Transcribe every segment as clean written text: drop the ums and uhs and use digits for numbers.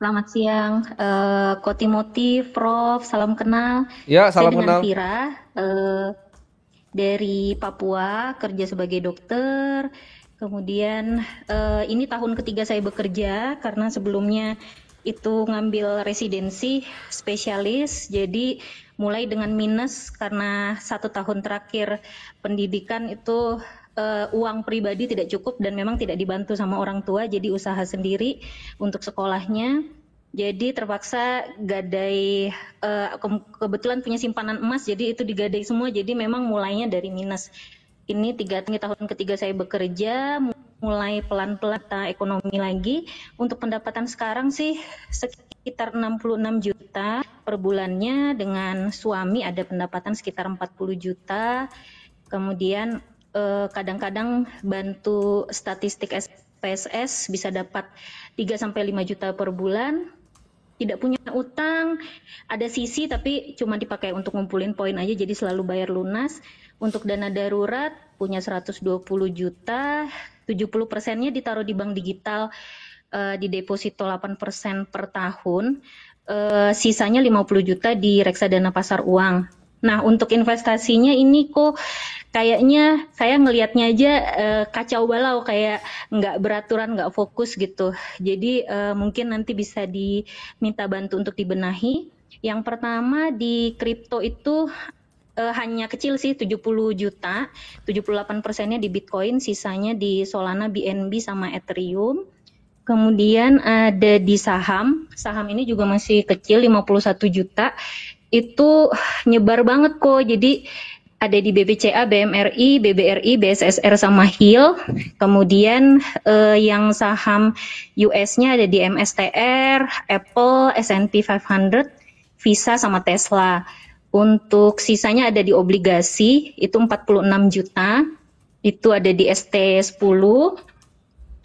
Selamat siang, Ko Timothy, Prof. Salam kenal. Ya, Saya salam dengan kenal. Vira dari Papua, kerja sebagai dokter. Kemudian ini tahun ketiga saya bekerja karena sebelumnya itu ngambil residensi spesialis. Jadi mulai dengan minus karena 1 tahun terakhir pendidikan itu uang pribadi tidak cukup dan memang tidak dibantu sama orang tua, jadi usaha sendiri untuk sekolahnya. Jadi terpaksa gadai, kebetulan punya simpanan emas, jadi itu digadai semua. Jadi memang mulainya dari minus. Ini tahun ketiga saya bekerja, mulai pelan-pelan ekonomi lagi. Untuk pendapatan sekarang sih sekitar 66 juta per bulannya, dengan suami ada pendapatan sekitar 40 juta. Kemudian kadang-kadang bantu statistik PSS bisa dapat 3-5 juta per bulan. Tidak punya utang, ada sisi tapi cuma dipakai untuk ngumpulin poin aja, jadi selalu bayar lunas. Untuk dana darurat punya 120 juta, 70%-nya ditaruh di bank digital, di deposito 8% per tahun, sisanya 50 juta di reksadana pasar uang. Nah, untuk investasinya ini kok kayaknya saya ngelihatnya aja kacau balau, kayak nggak beraturan, nggak fokus gitu. Jadi mungkin nanti bisa diminta bantu untuk dibenahi. Yang pertama di kripto itu hanya kecil sih, 70 juta, 78%-nya di Bitcoin, sisanya di Solana, BNB, sama Ethereum. Kemudian ada di saham ini juga masih kecil, 51 juta. Itu nyebar banget kok, jadi ada di BBCA, BMRI, BBRI, BSSR, sama HIL. Kemudian yang saham US-nya ada di MSTR, Apple, S&P 500, Visa, sama Tesla. Untuk sisanya ada di obligasi, itu 46 juta. Itu ada di ST10.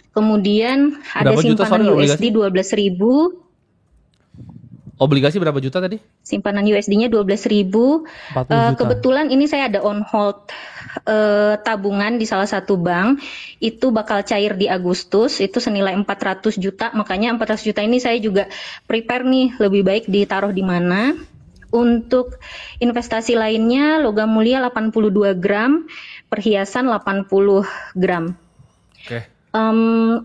Kemudian ada Berapa juta simpanan sorry obligasi? USD 12.000. Obligasi berapa juta tadi? Simpanan USD-nya 12.000. 40 juta. Kebetulan ini saya ada on hold tabungan di salah satu bank, itu bakal cair di Agustus, itu senilai 400 juta. Makanya 400 juta ini saya juga prepare nih, lebih baik ditaruh di mana. Untuk investasi lainnya, logam mulia 82 gram, perhiasan 80 gram. Oke.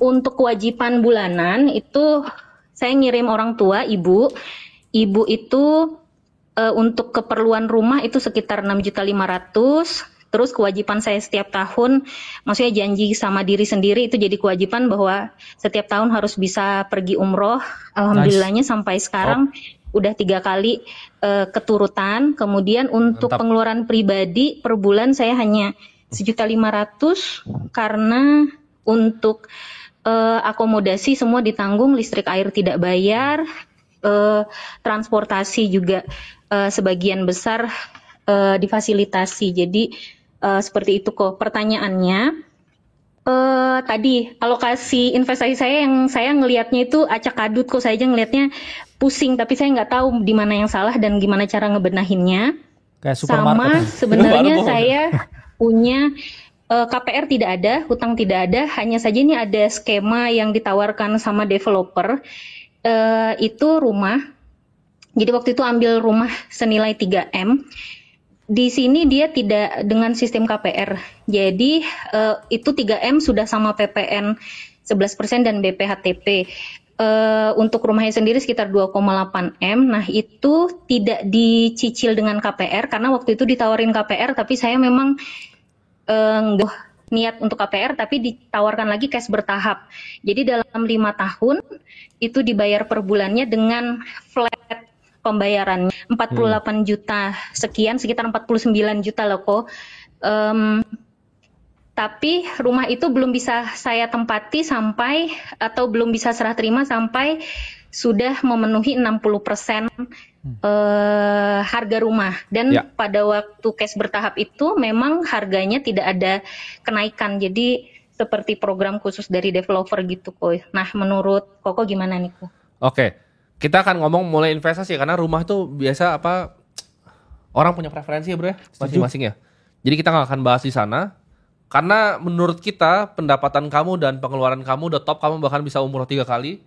Untuk kewajiban bulanan itu saya ngirim orang tua, ibu itu untuk keperluan rumah itu sekitar 6.500.000. Terus kewajiban saya setiap tahun, maksudnya janji sama diri sendiri, itu jadi kewajiban bahwa setiap tahun harus bisa pergi umroh. Alhamdulillahnya sampai sekarang udah 3 kali keturutan. Kemudian untuk Mantap. pengeluaran pribadi per bulan saya hanya 1.500.000, karena untuk akomodasi semua ditanggung, listrik air tidak bayar, transportasi juga sebagian besar difasilitasi. Jadi seperti itu kok. Pertanyaannya tadi alokasi investasi saya, yang saya ngelihatnya itu acak adut kok, saya aja ngelihatnya pusing, tapi saya nggak tahu di mana yang salah dan gimana cara ngebenahinnya. Kayak supermarket. Sama sebenarnya saya punya KPR tidak ada, hutang tidak ada, hanya saja ini ada skema yang ditawarkan sama developer, itu rumah. Jadi waktu itu ambil rumah senilai 3M. Di sini dia tidak dengan sistem KPR. Jadi itu 3M sudah sama PPN 11% dan BPHTP. Untuk rumahnya sendiri sekitar 2,8 M. Nah, itu tidak dicicil dengan KPR karena waktu itu ditawarin KPR, tapi saya memang nggak niat untuk KPR, tapi ditawarkan lagi cash bertahap. Jadi dalam 5 tahun itu dibayar per bulannya dengan flat pembayarannya 48 juta sekian, sekitar 49 juta loh kok. Tapi rumah itu belum bisa saya tempati sampai, atau belum bisa serah terima sampai sudah memenuhi 60% harga rumah. Dan pada waktu cash bertahap itu memang harganya tidak ada kenaikan. Jadi seperti program khusus dari developer gitu kok. Nah, menurut Koko gimana nih kok? Oke. Kita akan ngomong mulai investasi karena rumah tuh biasa orang punya preferensi ya bro ya, masing-masing ya. Jadi kita nggak akan bahas di sana karena menurut kita pendapatan kamu dan pengeluaran kamu udah top, kamu bahkan bisa umroh 3 kali.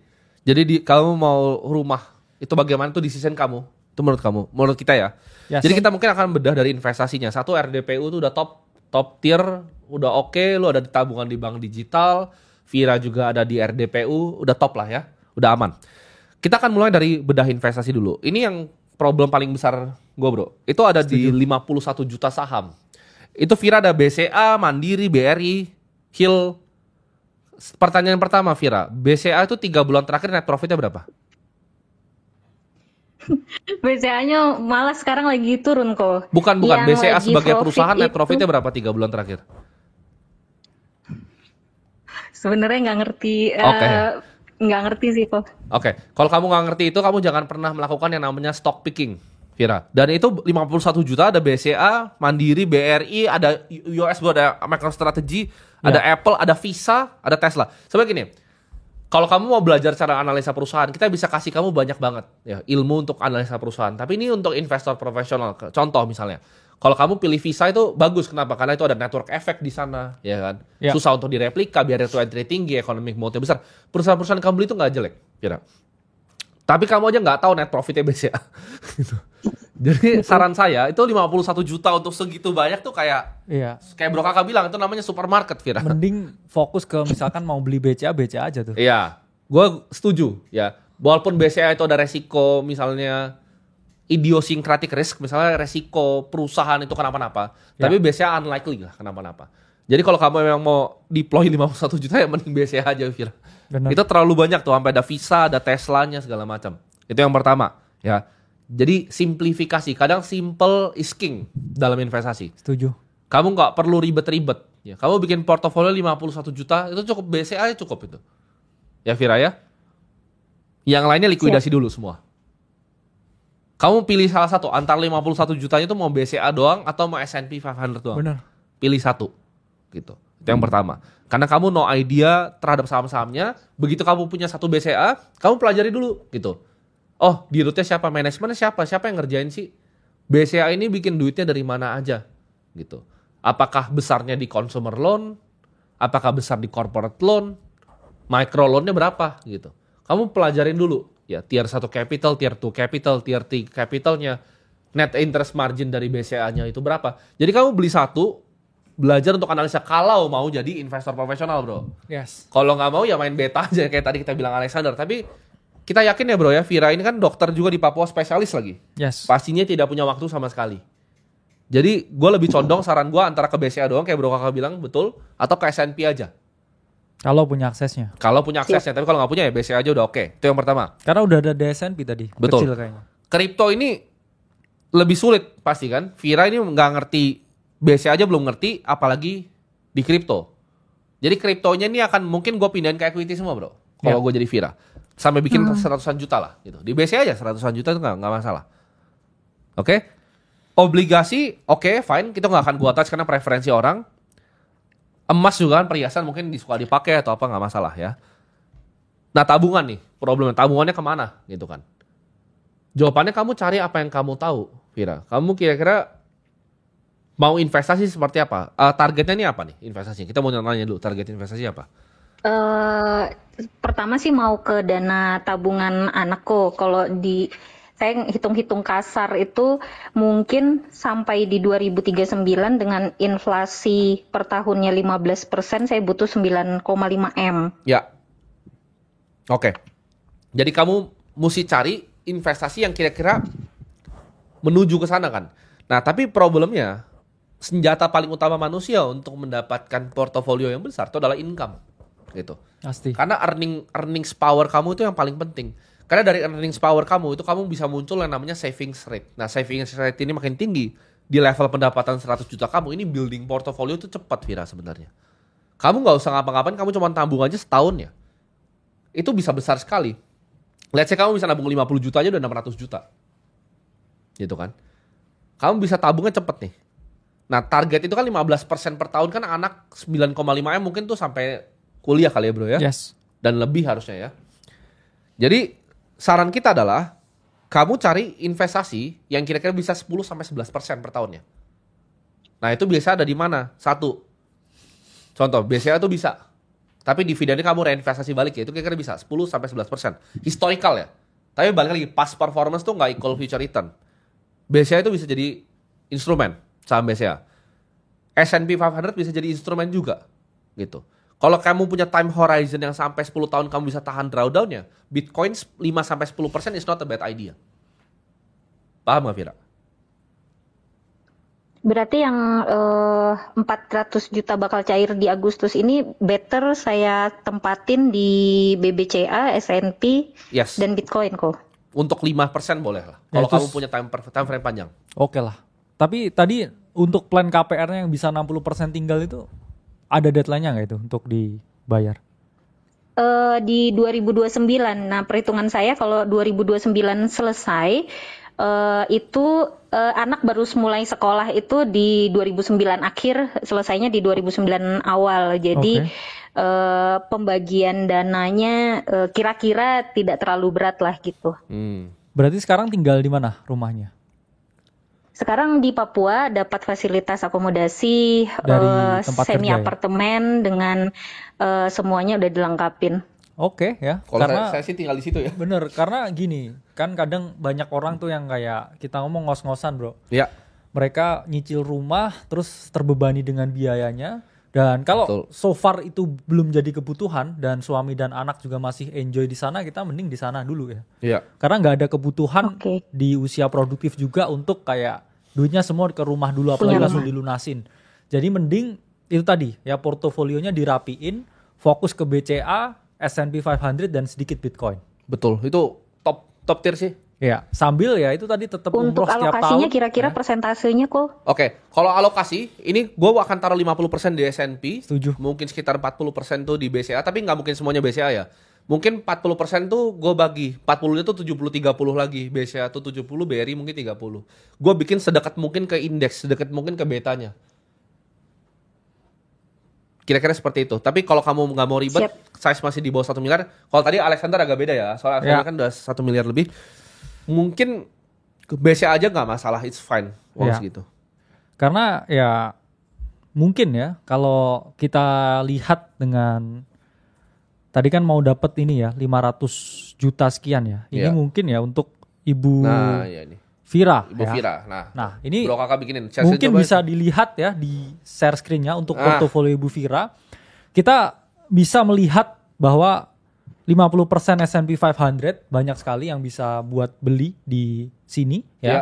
Jadi kamu mau rumah itu bagaimana tuh decision kamu? Itu menurut kamu, menurut kita ya. Yes. Jadi kita mungkin akan bedah dari investasinya. Satu, RDPU tuh udah top tier, udah oke, lu ada di tabungan di bank digital, Vira juga ada di RDPU, udah top lah ya, udah aman. Kita akan mulai dari bedah investasi dulu. Ini yang problem paling besar gue bro. Itu ada di 51 juta saham. Itu Vira ada BCA, Mandiri, BRI, Hill. Pertanyaan pertama Vira, BCA itu 3 bulan terakhir net profitnya berapa? BCA-nya malah sekarang lagi turun kok. Bukan. Yang BCA lagi sebagai profit perusahaan net itu profitnya berapa 3 bulan terakhir? sebenarnya nggak ngerti. Oke. Nggak ngerti sih kok. Oke, kalau kamu nggak ngerti itu, kamu jangan pernah melakukan yang namanya stock picking, Vira. Dan itu 51 juta, ada BCA, Mandiri, BRI, ada US, ada MicroStrategy, ada Apple, ada Visa, ada Tesla. Sebenarnya gini, kalau kamu mau belajar cara analisa perusahaan, kita bisa kasih kamu banyak banget ya ilmu untuk analisa perusahaan. Tapi ini untuk investor profesional. Contoh misalnya, kalau kamu pilih Visa itu bagus, kenapa? Karena itu ada network effect di sana, ya kan? Ya. Susah untuk direplika, biar itu entry tinggi, economic mode besar. Perusahaan-perusahaan kamu beli itu nggak jelek, Vira. Tapi kamu aja nggak tahu net profitnya BCA. Gitu. Jadi saran saya itu 51 juta untuk segitu banyak tuh kayak Bro Kakak bilang itu namanya supermarket, Vira. Mending fokus ke misalkan mau beli BCA aja tuh. Iya, gue setuju ya. Walaupun BCA itu ada resiko misalnya idiosyncratic risk, misalnya resiko perusahaan itu kenapa-napa. Tapi BCA unlikely lah kenapa-napa. Jadi kalau kamu memang mau deploy 51 juta ya mending BCA aja, Vira. Benar. Itu terlalu banyak tuh, sampai ada Visa, ada Teslanya segala macam. Itu yang pertama, ya. Jadi simplifikasi, kadang simple is king dalam investasi. Setuju. Kamu nggak perlu ribet-ribet. Ya, kamu bikin portofolio 51 juta, itu cukup BCA cukup itu. Ya Vira ya. Yang lainnya likuidasi dulu semua. Kamu pilih salah satu, antara 51 jutanya itu mau BCA doang atau mau S&P 500 doang. Benar. Pilih satu. Gitu. Itu yang pertama. Karena kamu no idea terhadap saham-sahamnya, begitu kamu punya satu BCA, kamu pelajari dulu gitu. Oh, di rootnya siapa, manajemennya siapa yang ngerjain sih? BCA ini bikin duitnya dari mana aja gitu. Apakah besarnya di consumer loan? Apakah besar di corporate loan? Micro loan-nya berapa gitu. Kamu pelajarin dulu. Ya, tier 1 capital, tier 2 capital, tier 3 capitalnya, net interest margin dari BCA-nya itu berapa. Jadi kamu beli satu, belajar untuk analisa kalau mau jadi investor profesional, bro. Yes. Kalau nggak mau ya main beta aja kayak tadi kita bilang Alexander. Tapi kita yakin ya bro ya, Vira ini kan dokter juga di Papua, spesialis lagi. Yes. Pastinya tidak punya waktu sama sekali. Jadi gue lebih condong saran gue antara ke BCA doang kayak bro kakak bilang, betul, atau ke S&P aja. Kalau punya aksesnya. Kalau punya aksesnya, tapi kalau nggak punya ya BCA aja udah oke. Itu yang pertama. Karena udah ada DSNP tadi. Betul. Kecil kayaknya. Kripto ini lebih sulit pasti kan. Vira ini nggak ngerti, BCA aja belum ngerti, apalagi di kripto. Jadi kriptonya ini akan mungkin gue pindahin ke equity semua bro. Kalau gue jadi Vira. Sampai bikin seratusan juta lah. Gitu. Di BCA aja seratusan juta itu nggak masalah. Oke. Obligasi, oke, fine. Kita nggak akan gue touch karena preferensi orang. Emas juga kan perhiasan mungkin suka dipakai atau apa nggak masalah ya. Nah tabungan nih, problemnya tabungannya kemana gitu kan. Jawabannya kamu cari apa yang kamu tahu, Vira. Kamu kira-kira mau investasi seperti apa? Targetnya ini apa nih investasinya? Kita mau nanya dulu target investasi apa? Pertama sih mau ke dana tabungan anakku. Kalau saya hitung-hitung kasar itu mungkin sampai di 2039 dengan inflasi per tahunnya 15%, saya butuh 9,5 M. Ya. Oke. Jadi kamu mesti cari investasi yang kira-kira menuju ke sana kan. Nah, tapi problemnya senjata paling utama manusia untuk mendapatkan portofolio yang besar itu adalah income. Gitu. Pasti. Karena earnings power kamu itu yang paling penting. Karena dari earnings power kamu itu kamu bisa muncul yang namanya savings rate. Nah, savings rate ini makin tinggi di level pendapatan 100 juta kamu, ini building portofolio itu cepat Vira sebenarnya. Kamu nggak usah ngapa-ngapain, kamu cuma tabung aja setahun ya. Itu bisa besar sekali. Let's say kamu bisa nabung 50 juta aja udah 600 juta. Gitu kan. Kamu bisa tabungnya cepet nih. Nah, target itu kan 15% per tahun kan anak 9,5 M mungkin tuh sampai kuliah kali ya bro ya. Yes. Dan lebih harusnya ya. Jadi saran kita adalah kamu cari investasi yang kira-kira bisa 10-11% per tahunnya. Nah itu biasa ada di mana? Satu, contoh BCA itu bisa. Tapi dividennya kamu reinvestasi balik ya, itu kira-kira bisa 10-11%. Historical ya. Tapi balik lagi, past performance tuh nggak equal future return. BCA itu bisa jadi instrumen, saham BCA. S&P 500 bisa jadi instrumen juga, gitu. Kalau kamu punya time horizon yang sampai 10 tahun kamu bisa tahan drawdown-nya, Bitcoin 5-10% is not a bad idea. Paham nggak, Vira? Berarti yang 400 juta bakal cair di Agustus ini better saya tempatin di BBCA, S&P, Yes. dan Bitcoin kok. Untuk 5% boleh lah. Ya, Kalau kamu terus- punya time frame panjang. Oke lah. Tapi tadi untuk plan KPR-nya yang bisa 60% tinggal itu ada deadline-nya nggak itu untuk dibayar? Di 2029. Nah, perhitungan saya kalau 2029 selesai, itu anak baru mulai sekolah itu di 2009 akhir, selesainya di 2009 awal. Jadi pembagian dananya kira-kira tidak terlalu berat lah gitu. Berarti sekarang tinggal di mana rumahnya? Sekarang di Papua dapat fasilitas akomodasi Dari tempat semi kerja ya? apartemen dengan semuanya udah dilengkapin. Oke ya. Kalau Karena saya sih tinggal di situ ya. bener, karena gini, kan kadang banyak orang tuh yang kayak kita ngomong ngos-ngosan bro. Ya. Mereka nyicil rumah terus terbebani dengan biayanya. Dan kalau Betul. so far itu belum jadi kebutuhan dan suami dan anak juga masih enjoy di sana, kita mending di sana dulu ya. Iya. Karena nggak ada kebutuhan Oke. di usia produktif juga untuk kayak duitnya semua ke rumah dulu apalagi Punya langsung rumah. dilunasin. Jadi mending itu tadi ya, portofolionya dirapiin, fokus ke BCA, S&P 500 dan sedikit Bitcoin. Betul. Itu top tier sih. Ya, sambil ya itu tadi tetap Untuk umroh setiap alokasinya tahun. kira-kira persentasenya kok Oke, kalau alokasi, ini gue akan taruh 50% di S&P, Setuju. mungkin sekitar 40% tuh di BCA, tapi nggak mungkin semuanya BCA ya. Mungkin 40% tuh gue bagi, 40-nya tuh 70-30 lagi, BCA tuh 70, BRI mungkin 30. Gue bikin sedekat mungkin ke indeks, sedekat mungkin ke betanya. Kira-kira seperti itu. Tapi kalau kamu nggak mau ribet, size masih di bawah 1 miliar. Kalau tadi Alexander agak beda ya, soalnya Alexander Ya. kan udah 1 miliar lebih. Mungkin ke BCA aja nggak masalah, it's fine. Uang Ya. segitu. Karena ya mungkin ya kalau kita lihat dengan tadi kan mau dapat ini ya 500 juta sekian ya. Ini Iya. mungkin ya untuk Ibu Nah, ya ini. Vira Ibu ya. Vira. Nah, ini Bro kakak bikinin. Share mungkin coba. bisa dilihat ya di share screen-nya untuk Ah. portofolio Ibu Vira. Kita bisa melihat bahwa 50% S&P 500 banyak sekali yang bisa buat beli di sini ya. Ya.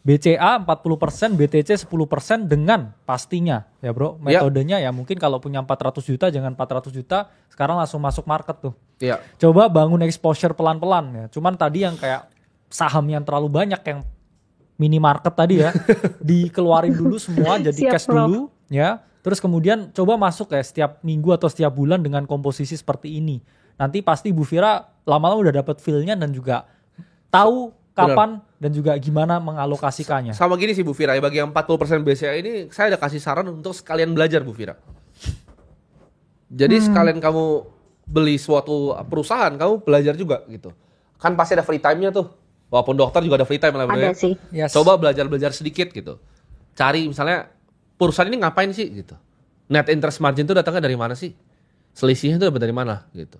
BCA 40%, BTC 10% dengan pastinya ya bro. Ya. Metodenya ya mungkin kalau punya 400 juta jangan 400 juta sekarang langsung masuk market tuh. Iya. Coba bangun exposure pelan-pelan ya. Cuman tadi yang kayak saham yang terlalu banyak yang minimarket tadi ya dikeluarin dulu semua jadi Siap, cash bro. dulu ya. Terus kemudian coba masuk ya setiap minggu atau setiap bulan dengan komposisi seperti ini. Nanti pasti Bu Vira lama-lama udah dapet feel-nya dan juga tahu kapan dan juga gimana mengalokasikannya. Sama gini sih Bu Vira, ya, bagi yang 40% BCA ini saya ada kasih saran untuk sekalian belajar Bu Vira. Jadi sekalian kamu beli suatu perusahaan, kamu belajar juga gitu. Kan pasti ada free time-nya tuh. Walaupun dokter juga ada free time lah bro ada ya. sih. Yes. Coba belajar sedikit gitu. Cari misalnya perusahaan ini ngapain sih gitu. Net interest margin itu datangnya dari mana sih? Selisihnya itu dapat dari mana gitu.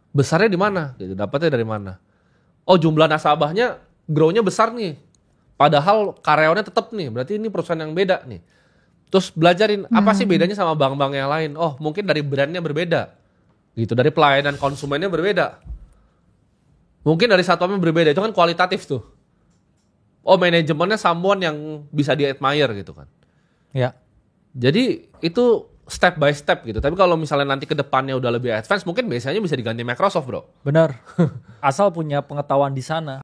Besarnya di mana gitu, dapatnya dari mana? Oh, jumlah nasabahnya grow-nya besar nih. Padahal karyawannya tetap nih. Berarti ini perusahaan yang beda nih. Terus belajarin apa sih bedanya sama bank-bank yang lain? Oh, mungkin dari brandnya berbeda. Gitu, dari pelayanan konsumennya berbeda. Mungkin dari satuannya berbeda. Itu kan kualitatif tuh. Oh, manajemennya someone yang bisa di-admire gitu kan. Ya. Jadi itu step by step gitu. Tapi kalau misalnya nanti ke depannya udah lebih advance, mungkin biasanya bisa diganti Microsoft, bro. Benar. Asal punya pengetahuan di sana.